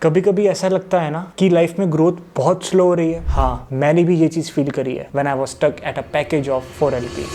कभी कभी ऐसा लगता है ना कि लाइफ में ग्रोथ बहुत स्लो हो रही है। हाँ, मैंने भी ये चीज़ फील करी है when I was stuck at a package of 4 LP।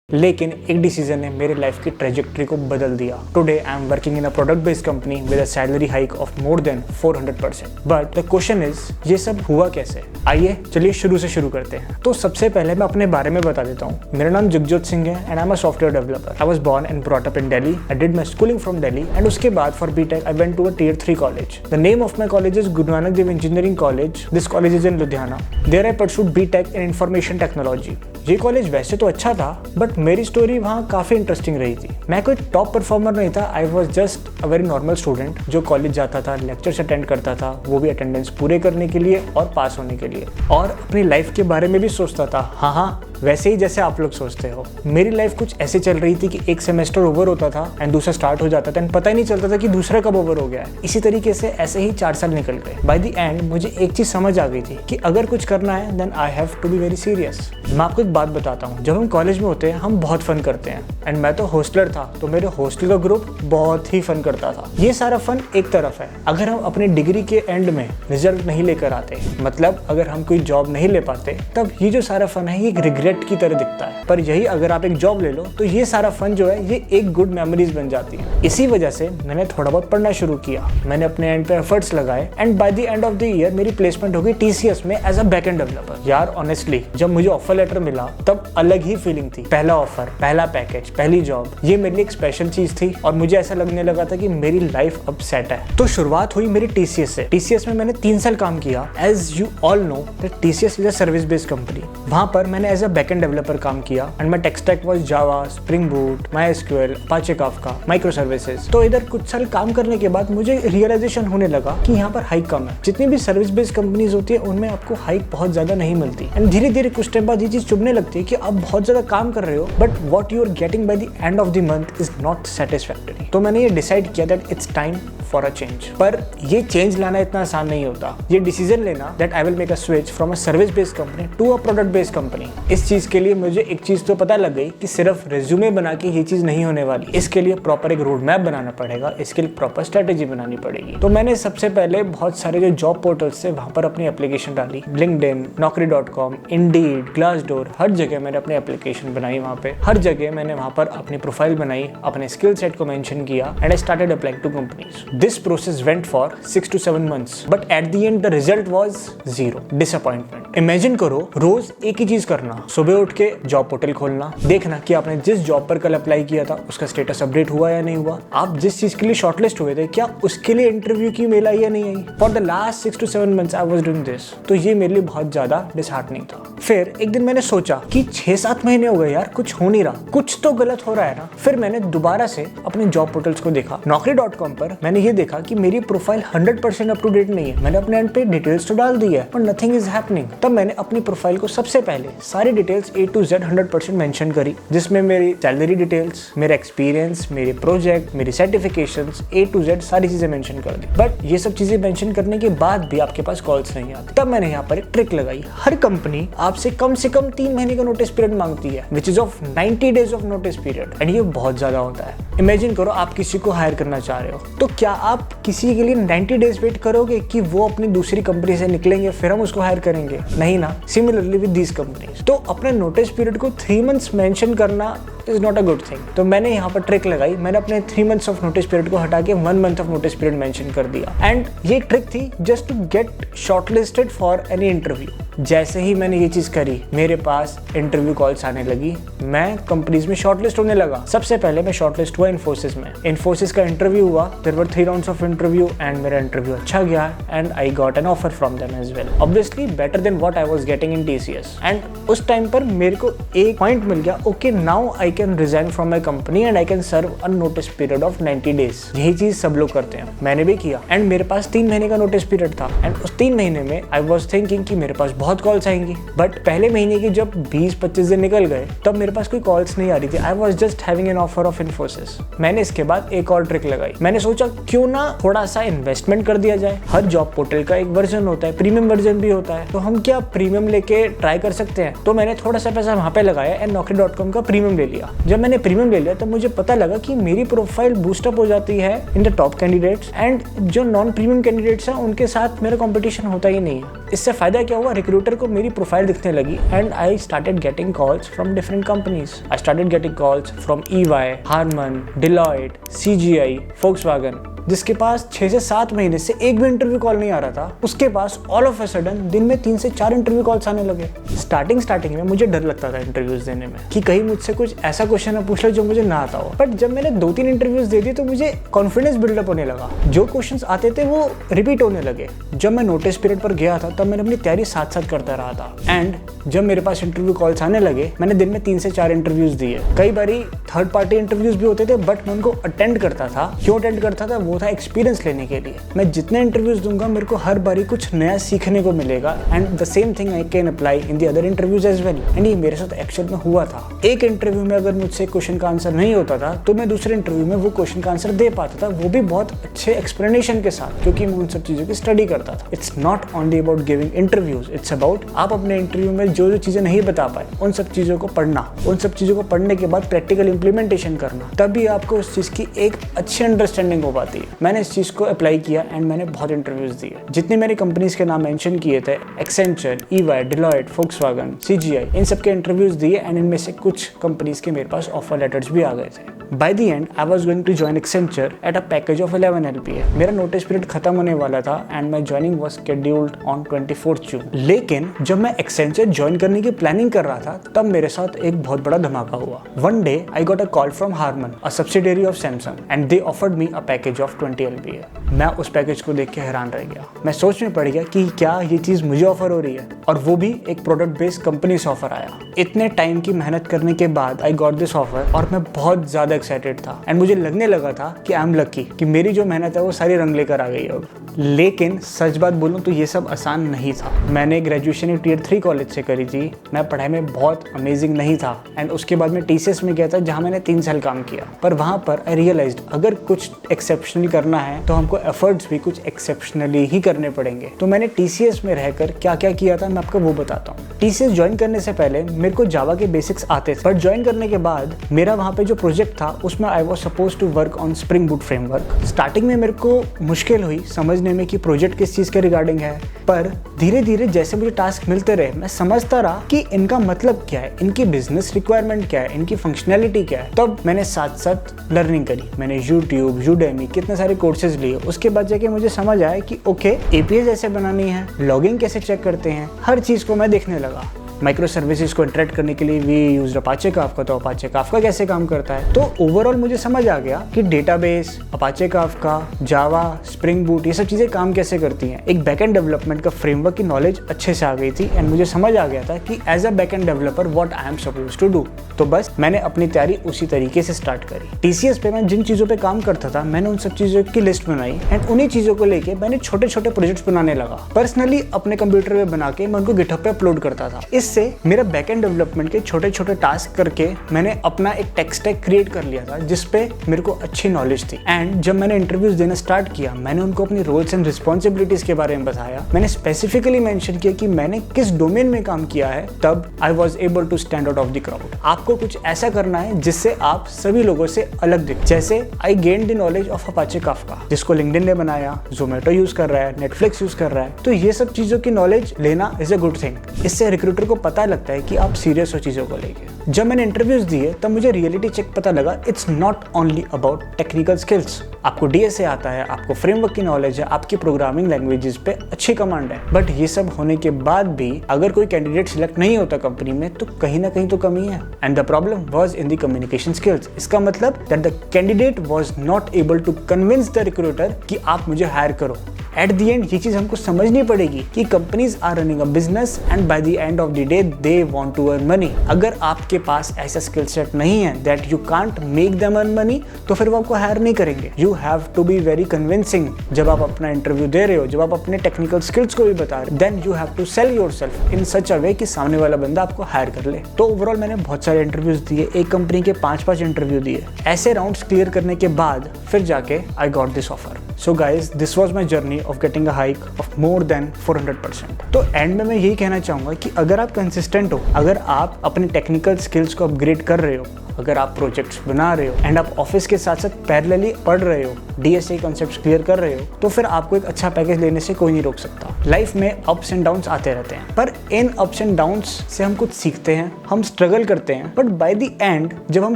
लेकिन एक डिसीजन ने मेरे लाइफ की ट्रेजेक्ट्री को बदल दिया। Today I am working in a product based company with a salary hike of more than 400%। But the question is, ये सब हुआ कैसे? आइए चलिए शुरू से शुरू करते हैं। तो सबसे पहले मैं अपने बारे में बता देता हूँ। मेरा नाम जगजोत सिंह है and I am a software developer. I was born and brought up in Delhi. I did my schooling from Delhi and उसके बाद for BTech I went to a Tier 3 college. The name of my college is Guru Nanak Dev engineering college. This college is in Ludhiana. There I pursued BTech in information technology. ये college वैसे तो अच्छा था but मेरी story वहाँ काफ़ी इंटरेस्टिंग रही थी। मैं कोई टॉप परफॉर्मर नहीं था। I was just a very normal student जो कॉलेज जाता था, लेक्चर्स अटेंड करता था, वो भी अटेंडेंस पूरे करने के लिए और पास होने के लिए, और अपनी लाइफ के बारे में भी सोचता था। हाँ, वैसे ही जैसे आप लोग सोचते हो। मेरी लाइफ कुछ ऐसे चल रही थी कि एक सेमेस्टर ओवर होता था एंड दूसरा स्टार्ट हो जाता था एंड पता ही नहीं चलता था कि दूसरा कब ओवर हो गया है। इसी तरीके से ऐसे ही 4 साल निकल गए। बाय द एंड मुझे एक चीज समझ आ गई थी कि अगर कुछ करना है then I have to be very serious. मैं आपको एक बात बताता हूँ, जब हम कॉलेज में होते हैं हम बहुत फन करते हैं एंड मैं तो हॉस्टलर था, तो मेरे हॉस्टल का ग्रुप बहुत ही फन करता था। ये सारा फन एक तरफ है। अगर हम अपने डिग्री के एंड में रिजल्ट नहीं लेकर आते, मतलब अगर हम कोई जॉब नहीं ले पाते, तब ये जो सारा फन है ये एक रिग्रेट की तरह दिखता है। पर यही अगर आप एक जॉब ले लो तो ये सारा फन जो है ये एक गुड मेमोरीज बन जाती है। इसी वजह से मैंने थोड़ा बहुत पढ़ना शुरू किया। मैंने अपने एंड पे एफर्ट्स लगाए and by the end of the year मेरी प्लेसमेंट हो गई TCS में एज अ बैकएंड डेवलपर। यार ऑनेस्टली जब मुझे ऑफर लेटर मिला तब अलग ही फीलिंग थी। पहला ऑफर, पहला पैकेज, पहली जॉब, ये मेरे लिए एक स्पेशल चीज थी और मुझे ऐसा लगने लगा था कि मेरी लाइफ अब सेट है। तो शुरुआत हुई मेरी TCS से। TCS में मैंने 3 साल काम किया। As you all know that TCS is a service based company. वहां पर मैंने एज अ बैकएंड डेवलपर काम किया and my tech stack was Java, spring boot, MySQL, Apache Kafka, micro services. तो इधर कुछ साल काम करने के बाद मुझे रियलाइजेशन होने लगा कि यहाँ पर हाइक कम है। जितनी भी सर्विस बेस्ड कंपनीज होती है उनमें आपको हाइक बहुत ज्यादा नहीं मिलती एंड धीरे धीरे कुछ टाइम बाद ये चीज चुभने लगती है कि आप बहुत ज्यादा काम कर रहे हो but what you are getting by the end of the month is not satisfactory. तो मैंने ये डिसाइड किया that it's time for a change. पर ये चेंज लाना इतना आसान नहीं होता। ये डिसीजन लेना that I will make a switch from a service based company to a product based company, इस चीज के लिए मुझे एक चीज तो पता लग गई कि सिर्फ रिज्यूमे बना के ये चीज नहीं होने वाली। इसके लिए प्रॉपर एक रोड मैप बनाना पड़ेगा, इसके लिए प्रॉपर स्ट्रेटेजी बनानी पड़ेगी। तो मैंने सबसे पहले बहुत सारे जो जॉब पोर्टल्स थे वहां पर अपनी एप्लीकेशन डाली। लिंक्डइन, naukri.com, इंडीड, ग्लासडोर, हर जगह मैंने अपनी एप्लीकेशन बनाई। वहां पे हर जगह मैंने वहां पर अपनी प्रोफाइल बनाई, अपने स्किल सेट को मेंशन किया and I started applying to companies. This process went for 6 to 7 months but at the end the result was 0, disappointment. Imagine करो रोज एक ही चीज करना, सुबह उठ के जॉब पोर्टल खोलना, देखना कि आपने जिस जॉब पर कल अप्लाई किया था उसका स्टेटस अपडेट हुआ या नहीं हुआ, आप जिस चीज के लिए शॉर्टलिस्ट हुए थे क्या उसके लिए इंटरव्यू की मेल आई या नहीं आई। For the last 6 to 7 months I was doing this. तो ये मेरे लिए बहुत ज्यादा डिसहार्टनिंग था। फिर एक दिन मैंने सोचा कि 6-7 महीने हो गए यार, कुछ हो नहीं रहा, कुछ तो गलत हो रहा है ना। फिर मैंने दोबारा से अपने जॉब पोर्टल्स को देखा। naukri.com पर मैंने ये देखा कि मेरी प्रोफाइल 100% अप टू डेट नहीं है। मैंने अपने एंड पे डिटेल्स तो डाल दी है पर नथिंग इज हैपनिंग। तब मैंने अपनी प्रोफाइल को सबसे पहले सारी details A to Z 100% mention करी, जिसमें मेरी सैलरी डिटेल्स, मेरा एक्सपीरियंस, मेरे प्रोजेक्ट, मेरी सर्टिफिकेशंस, A to Z सारी चीजें मेंशन कर दी। बट ये सब चीजें मेंशन करने के बाद भी आपके पास कॉल्स नहीं आती। तब मैंने यहाँ पर एक ट्रिक लगाई। हर कंपनी आपसे कम से कम 3 महीने का नोटिस पीरियड मांगती है, which is of 90 days of notice period and ये बहुत ज्यादा होता है। इमेजिन करो आप किसी को हायर करना चाह रहे हो, तो क्या आप किसी के लिए 90 days वेट करोगे कि वो अपनी दूसरी कंपनी से निकलेंगे फिर हम उसको हायर करेंगे? नहीं ना। Similarly with these companies. तो अपने नोटिस पीरियड को 3 months मेंशन करना is not a good thing. तो मैंने यहाँ पर ट्रिक लगाई। मैंने अपने 3 months ऑफ नोटिस पीरियड को हटा के 1 month of notice period mention कर दिया एंड ये ट्रिक थी just to get shortlisted for any interview. जैसे ही मैंने ये चीज करी मेरे पास इंटरव्यू कॉल्स आने लगी, मैं कंपनीज में शॉर्टलिस्ट होने लगा। सबसे पहले मैं शॉर्टलिस्ट हुआ इन्फोसिस में। इन्फोसिस का इंटरव्यू हुआ। There were 3 rounds of interview and मेरा इंटरव्यू अच्छा गया and I got an offer from them as well, obviously better than what I was getting in TCS। And उस टाइम पर मेरे को एक पॉइंट मिल गया, okay now I can resign from my company and I can serve a notice period of 90 days। यही चीज सब लोग करते हैं, मैंने भी किया एंड मेरे पास 3 महीने का नोटिस पीरियड था एंड उस 3 महीने में आई वाज थिंकिंग कि मेरे पास बहुत कॉल्स आएंगी। बट पहले महीने की जब 20-25 दिन निकल गए तब मेरे पास कोई कॉल्स नहीं आ रही थी। I was just having an offer of Infosys. मैंने इसके बाद एक और ट्रिक लगाई। मैंने सोचा क्यों ना थोड़ा सा इन्वेस्टमेंट कर दिया जाए। हर जॉब पोर्टल का एक वर्जन होता है, प्रीमियम वर्जन भी होता है, तो हम क्या प्रीमियम लेके ट्राई कर सकते हैं। तो मैंने थोड़ा सा पैसा वहां पे लगाया एंड naukri.com का प्रीमियम ले लिया। जब मैंने प्रीमियम ले लिया तब मुझे पता लगा कि मेरी प्रोफाइल बूस्टअप हो जाती है in the top candidates, and जो नॉन प्रीमियम कैंडिडेट्स हैं उनके साथ मेरा कंपटीशन होता ही नहीं है। इससे फायदा क्या हुआ, रिक्रूटर को मेरी प्रोफाइल दिखने लगी and I started getting calls from different companies. I started getting calls from EY, Harman, Deloitte, CGI, Volkswagen, जिसके पास 6 से 7 महीने से एक भी इंटरव्यू कॉल नहीं आ रहा था, उसके पास ऑल ऑफ अ सडन दिन में 3 से 4 इंटरव्यू कॉल्स आने लगे। स्टार्टिंग में मुझे डर लगता था इंटरव्यूज देने में कि कहीं मुझसे कुछ ऐसा क्वेश्चन ना पूछ ले जो मुझे ना आता हो। बट जब मैंने 2-3 इंटरव्यूज दे दिए तो मुझे कॉन्फिडेंस बिल्डअप होने लगा। जो क्वेश्चंस आते थे वो रिपीट होने लगे। जब मैं नोटिस पीरियड पर गया था तब मैंने अपनी तैयारी साथ साथ करता रहा था, एंड जब मेरे पास इंटरव्यू कॉल्स आने लगे मैंने दिन में 3 से 4 इंटरव्यूज दिए। कई बारी थर्ड पार्टी इंटरव्यूज भी होते थे बट मैं उनको अटेंड करता था। क्यों अटेंड करता था, वो था एक्सपीरियंस लेने के लिए। मैं जितने इंटरव्यूज दूंगा मेरे को हर बारी कुछ नया सीखने को मिलेगा, and the same thing I can apply in the other interviews as well. And ये मेरे साथ एक्चुअल में हुआ था। एक इंटरव्यू में अगर मुझसे क्वेश्चन का आंसर नहीं होता था तो मैं दूसरे इंटरव्यू में वो क्वेश्चन का आंसर दे पाता था, वो भी बहुत अच्छे एक्सप्लेनेशन के साथ, क्योंकि मैं उन सब चीजों की स्टडी करता था। It's not only about giving interviews, it's about आप अपने इंटरव्यू में जो जो चीजें नहीं बता पाए उन सब चीजों को पढ़ना, उन सब चीजों को पढ़ने के बाद प्रैक्टिकल इंप्लीमेंटेशन करना, तभी आपको उस चीज की एक अच्छी अंडरस्टैंडिंग हो पाती है। मैंने इस चीज को अप्लाई किया एंड मैंने बहुत इंटरव्यूज दिए। जितनी मेरी कंपनीज के नाम मेंशन किए थे, Accenture, EY, Deloitte, Volkswagen, CGI, इन सब के इंटरव्यूज दिए एंड इनमें से कुछ कंपनीज के मेरे पास ऑफर लेटर्स भी आ गए थे। By the end, I was going to join Accenture at a package of 11 LPA. मेरा नोटिस पीरियड खत्म होने वाला था and my joining was scheduled on 24 जून। लेकिन जब मैं Accenture ज्वाइन करने की प्लानिंग कर रहा था तब मेरे साथ एक बहुत बड़ा धमाका हुआ। One day, I got a call from Harman, a subsidiary of Samsung, and they offered me a package of 20 LPA. मैं उस पैकेज को देख के हैरान रह गया। मैं सोच में पड़ गया कि क्या ये चीज़ मुझे ऑफर हो रही है, और वो भी एक प्रोडक्ट बेस्ड कंपनी से ऑफर आया। इतने टाइम की मेहनत करने के बाद आई गॉट दिस ऑफर और मैं बहुत ज़्यादा एक्साइटेड था एंड मुझे लगने लगा था कि आई एम लकी कि मेरी जो मेहनत है वो सारी रंग लेकर आ गई अब। लेकिन सच बात बोलूं तो ये सब आसान नहीं था। मैंने ग्रेजुएशन Tier 3 कॉलेज से करी थी। मैं पढ़ाई में बहुत अमेजिंग नहीं था एंड उसके बाद मैं TCS में गया था जहाँ मैंने 3 साल काम किया। पर वहाँ पर आई रियलाइज्ड अगर कुछ एक्सेप्शनल करना है तो हमको एफर्ट्स भी कुछ एक्सेप्शनली ही करने पड़ेंगे। तो मैंने TCS में रहकर क्या क्या किया था मैं आपको वो बताता हूँ। TCS ज्वाइन करने से पहले मेरे को जावा के बेसिक्स आते थे, बट ज्वाइन करने के बाद मेरा वहाँ पे जो प्रोजेक्ट था उसमें I was supposed to work on spring boot framework. Starting में मेरे को मुश्किल हुई समझने में कि प्रोजेक्ट किस चीज़ के रिगार्डिंग है, पर धीरे धीरे जैसे मुझे टास्क मिलते रहे मैं समझता रहा कि इनका मतलब क्या है, इनकी बिजनेस रिक्वायरमेंट क्या है, इनकी फंक्शनैलिटी क्या है। तब मैंने साथ साथ लर्निंग करी। मैंने यूट्यूब, यूडेमी कितने सारे कोर्सेज लिए। उसके बाद जाके मुझे समझ आया कि ओके API कैसे बनानी है, लॉगिंग कैसे चेक करते हैं, हर चीज़ को मैं देखने लगा। माइक्रो सर्विसेज को इंटरेक्ट करने के लिए वी यूज अपाचे काफका, तो अपाचे काफका कैसे काम करता है। तो ओवरऑल मुझे समझ आ गया कि डेटाबेस, अपाचे काफका, जावा, स्प्रिंग बूट ये सब चीज़ें काम कैसे करती हैं। एक बैकएंड डेवलपमेंट का फ्रेमवर्क की नॉलेज अच्छे से आ गई थी एंड मुझे समझ आ गया था कि as a backend developer what I am suppose to do. तो बस मैंने अपनी तैयारी उसी तरीके से स्टार्ट करी। TCS पे मैं जिन चीज़ों पे काम करता था मैंने उन सब चीज़ों की लिस्ट बनाई एंड उन्हीं चीज़ों को लेके मैंने छोटे छोटे प्रोजेक्ट्स बनाने लगा। पर्सनली अपने कंप्यूटर पे बना के मैं उनको गिटहब पे अपलोड करता था। इससे मेरा बैकएंड डेवलपमेंट के छोटे छोटे टास्क करके मैंने अपना एक टेक स्टैक क्रिएट कर लिया था जिसपे मेरे को अच्छी नॉलेज थी। एंड जब मैंने इंटरव्यूज देना स्टार्ट किया मैंने उनको अपनी रोल्स एंड रिस्पॉन्सिबिलिटीज के बारे में बताया। मैंने स्पेसिफिकली मेंशन किया कि मैंने किस डोमेन में काम किया है। तब I was able to stand out of the crowd. आपको कुछ ऐसा करना है जिससे आप सभी लोगों से अलग दिखें। जैसे I gain the knowledge of Apache Kafka, जिसको लिंक्डइन ने बनाया, जोमेटो यूज कर रहा है, नेटफ्लिक्स यूज कर रहा है। तो ये सब चीजों की नॉलेज लेना इज अ गुड थिंग। इससे रिक्रूटर को पता लगता है कि आप सीरियस हो चीजों को लेके। जब मैंने इंटरव्यूज दिए तब मुझे रियलिटी चेक पता लगा it's not only about technical skills. आपको DSA आता है, आपको फ्रेमवर्क की नॉलेज है, आपकी प्रोग्रामिंग लैंग्वेजेस पे अच्छी कमांड है। बट ये सब होने के बाद भी अगर कोई कैंडिडेट सिलेक्ट नहीं होता कंपनी में तो कहीं ना कहीं तो कमी है। And the problem was in the communication skills. इसका मतलब that the candidate was not able to convince the recruiter कि आप मुझे हायर करो। एट द एंड ये चीज हमको समझनी पड़ेगी कि companies are running a business and by the end of the day they want to earn money. अगर आपके पास ऐसा स्किल सेट नहीं है that you can't make them earn money, तो फिर वो आपको हायर नहीं करेंगे। You have to be very convincing जब आप अपना इंटरव्यू दे रहे हो, जब आप अपने टेक्निकल स्किल्स को भी बता रहे हो, then you have to sell yourself in such a way कि सामने वाला बंदा आपको हायर कर ले। तो ओवरऑल मैंने बहुत सारे इंटरव्यूज दिए, एक कंपनी के 5-5 इंटरव्यू दिए। ऐसे राउंड्स क्लियर करने के बाद फिर जाके I got this offer. So guys, this was my journey of getting a hike of more than 400%। तो एंड में मैं यही कहना चाहूंगा कि अगर आप कंसिस्टेंट हो, अगर आप अपने टेक्निकल स्किल्स को अपग्रेड कर रहे हो, अगर आप प्रोजेक्ट्स बना रहे हो एंड आप ऑफिस के साथ साथ पैरेलली पढ़ रहे हो, DSA कॉन्सेप्ट्स क्लियर कर रहे हो, तो फिर आपको एक अच्छा पैकेज लेने से कोई नहीं रोक सकता। लाइफ में अप्स एंड डाउन्स आते रहते हैं, पर इन अप्स एंड डाउन्स से हम कुछ सीखते हैं, हम स्ट्रगल करते हैं, बट बाय द एंड जब हम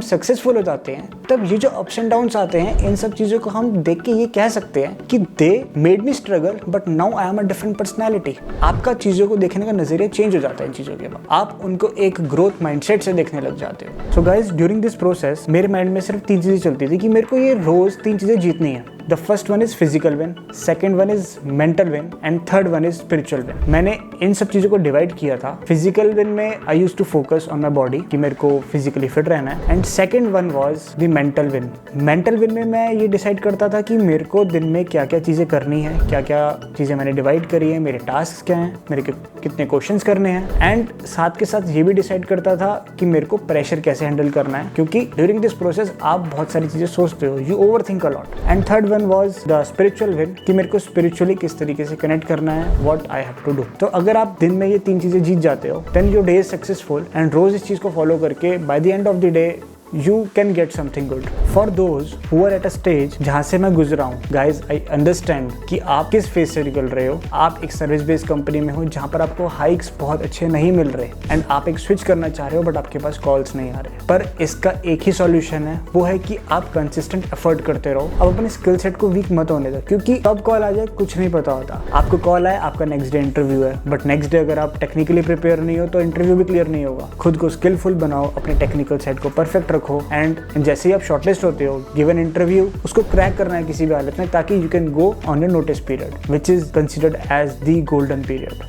सक्सेसफुल हो जाते हैं, तब ये जो अप्स एंड डाउन्स आते हैं, इन सब चीज़ों को हम देख के ये कह सकते हैं कि they made me struggle but now I am a different personality. आपका चीज़ों को देखने का नजरिया चेंज हो जाता है इन चीज़ों के बाद, आप उनको एक ग्रोथ माइंडसेट से देखने लग जाते हो। So guys, during this process मेरे माइंड में सिर्फ 3 चीज़ें चलती थी कि मेरे को ये रोज 3 चीज़ें जीतनी है। The first one is physical win, second one is mental win and third one is spiritual win. मैंने इन सब चीज़ों को डिवाइड किया था। फिजिकल विन में I use to focus on my body कि मेरे को फिजिकली फिट रहना है, and second one was the mental win. Mental win में मैं ये डिसाइड करता था कि मेरे को दिन में क्या क्या चीज़ें करनी है, क्या क्या चीज़ें मैंने डिवाइड करी है, मेरे टास्क क्या हैं, मेरे कितने क्वेश्चंस करने हैं, एंड साथ के साथ ये भी डिसाइड करता था कि मेरे को प्रेशर कैसे हैंडल करना है, क्योंकि ड्यूरिंग दिस प्रोसेस आप बहुत सारी चीज़ें सोचते हो, you over think a lot. And third one was the spiritual win कि मेरे को स्पिरिचुअली किस तरीके से कनेक्ट करना है, what I have to do. तो अगर आप दिन में ये 3 चीज़ें जीत जाते हो, then your day is successful, and रोज इस चीज़ को फॉलो करके by the end of the day you can get something good. For those who are at a stage जहाँ से मैं गुजरा हूँ, guys I understand कि आप किस फेज से निकल रहे हो। आप एक सर्विस बेस्ड कंपनी में हो जहाँ पर आपको हाइक्स बहुत अच्छे नहीं मिल रहे, एंड आप एक स्विच करना चाह रहे हो बट आपके पास कॉल्स नहीं आ रहे। पर इसका एक ही सॉल्यूशन है, वो है कि आप कंसिस्टेंट एफर्ट करते रहो। अब अपने स्किल सेट को वीक मत होने दो, क्योंकि कब कॉल आ जाए कुछ नहीं पता होता। आपको कॉल आए, आपका नेक्स्ट डे इंटरव्यू है, बट नेक्स्ट डे अगर आप टेक्निकली प्रिपेयर नहीं हो तो इंटरव्यू भी क्लियर नहीं होगा। खुद को स्किलफुल बनाओ, अपने टेक्निकल सेट को परफेक्ट रखो, एंड जैसे ही आप शॉर्टलिस्ट होते हो, गिवन इंटरव्यू, उसको क्रैक करना है किसी भी हालत में, ताकि you can go on your notice period which is considered as the golden period.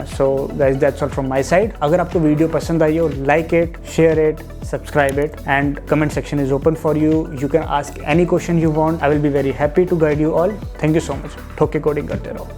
So guys, that's all from my side. अगर आपको वीडियो पसंद आई हो, like it, share it, subscribe it, and comment section is open for you. You can ask any question you want, I will be very happy to guide you all. Thank you so much. ठोक के coding करते रहो।